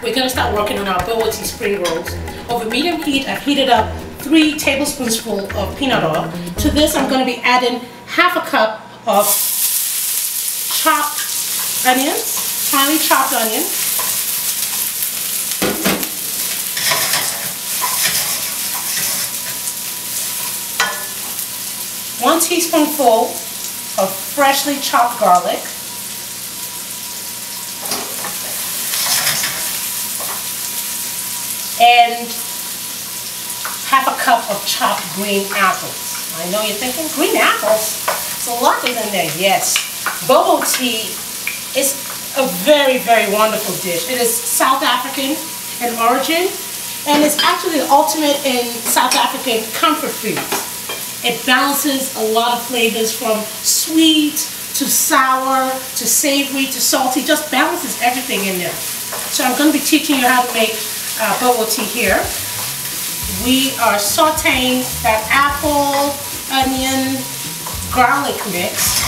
we're going to start working on our Bobotie Spring Rolls. Over medium heat, I've heated up 3 tablespoons of peanut oil. To this, I'm going to be adding half a cup of chopped onions, finely chopped onions. One teaspoonful of freshly chopped garlic. And half a cup of chopped green apples. I know you're thinking, green apples? There's a lot in there. Yes. Bobotie is a very, very wonderful dish. It is South African in origin, and it's actually the ultimate in South African comfort foods. It balances a lot of flavors from sweet to sour to savory to salty, just balances everything in there. So I'm going to be teaching you how to make Bobotie here. We are sauteing that apple, onion, garlic mix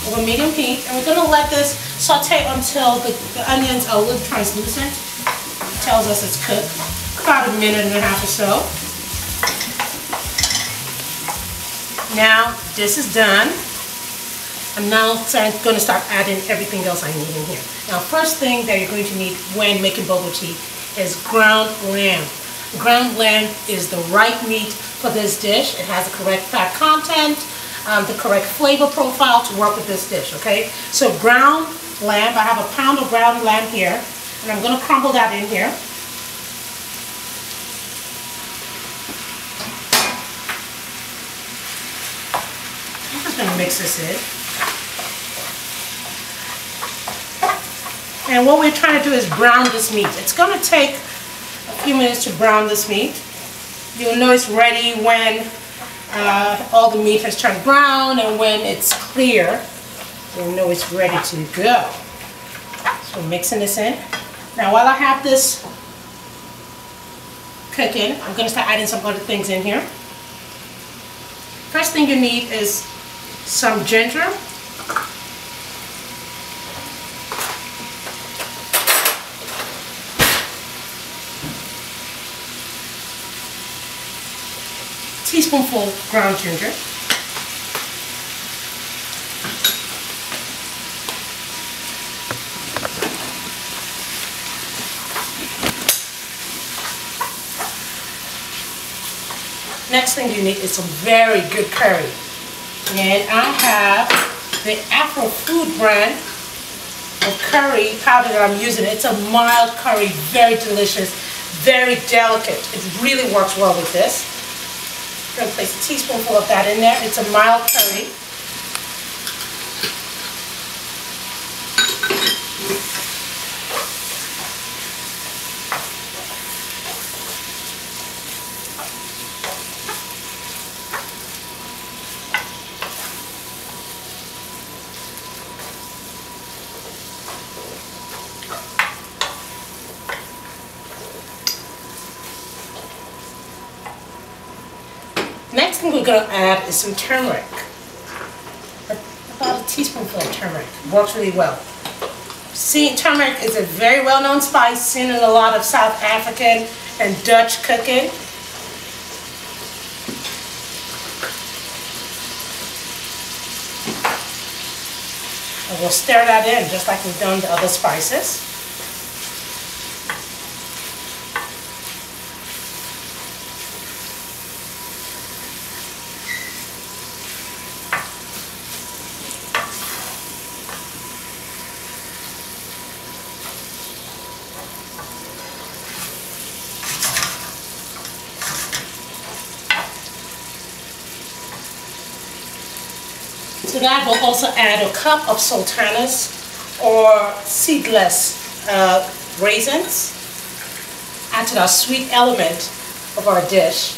over medium heat, and we're going to let this saute until the onions are a little translucent. It tells us it's cooked. About a minute and a half or so. Now this is done. I'm now going to start adding everything else I need in here. Now, first thing that you're going to need when making Bobotie is ground lamb. Ground lamb is the right meat for this dish. It has the correct fat content, the correct flavor profile to work with this dish, okay? So ground lamb, I have a pound of ground lamb here, and I'm going to crumble that in here. I'm just going to mix this in. And what we're trying to do is brown this meat. It's going to take a few minutes to brown this meat. You'll know it's ready when all the meat has turned brown, and when it's clear, you'll know it's ready to go. So we're mixing this in. Now while I have this cooking, I'm going to start adding some other things in here. First thing you need is some ginger. Teaspoonful ground ginger. Next thing you need is some very good curry. And I have the Afro Food brand of curry powder that I'm using. It's a mild curry, very delicious, very delicate. It really works well with this. I'm going to place a teaspoonful of that in there. It's a mild curry. Next thing we're going to add is some turmeric. About a teaspoonful of turmeric. Works really well. See, turmeric is a very well-known spice seen in a lot of South African and Dutch cooking. And we'll stir that in just like we've done the other spices. To that, we'll also add a cup of sultanas or seedless raisins. Add to our sweet element of our dish.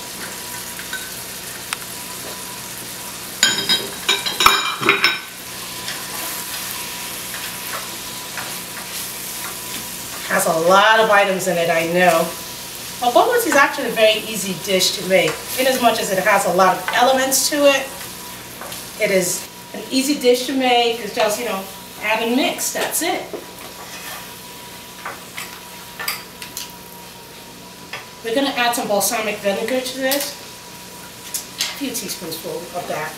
Has a lot of items in it, I know. But Bobotie is actually a very easy dish to make. In as much as it has a lot of elements to it, it is an easy dish to make. It's just, you know, add and mix. That's it. We're going to add some balsamic vinegar to this. A few teaspoonsfuls of that.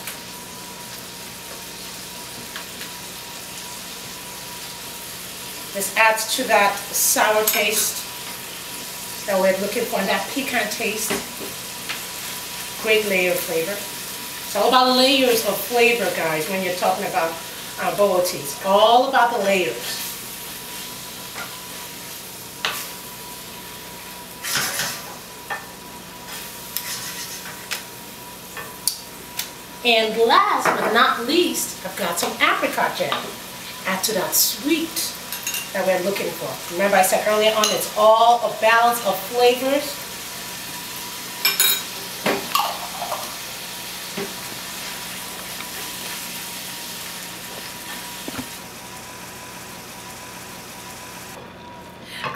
This adds to that sour taste that we're looking for, and that piquant taste. Great layer of flavor. It's all about layers of flavor, guys, when you're talking about bobotie. It's all about the layers. And last but not least, I've got some apricot jam. Add to that sweet that we're looking for. Remember I said earlier on, it's all a balance of flavors.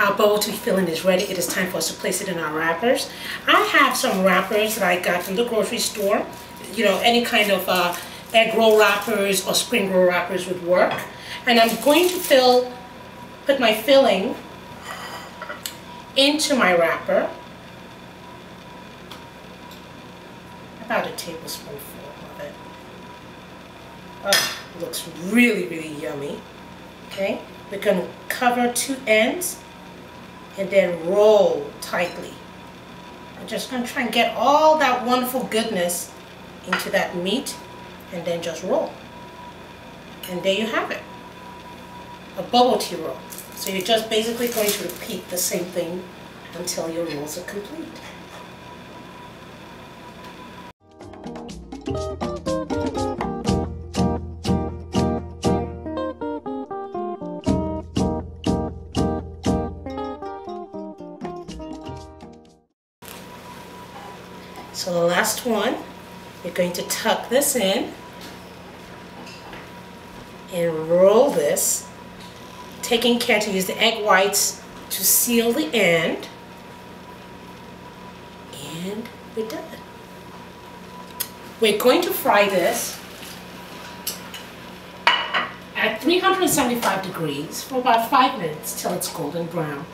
Our bobotie filling is ready. It is time for us to place it in our wrappers. I have some wrappers that I got from the grocery store. You know, any kind of egg roll wrappers or spring roll wrappers would work. And I'm going to put my filling into my wrapper. About a tablespoonful of it. Oh, it looks really, really yummy. Okay, we're going to cover two ends and then roll tightly. I'm just going to try and get all that wonderful goodness into that meat and then just roll. And there you have it. A bobotie roll. So you're just basically going to repeat the same thing until your rolls are complete. So the last one, you're going to tuck this in and roll this, taking care to use the egg whites to seal the end, and we're done. We're going to fry this at 375 degrees for about 5 minutes till it's golden brown.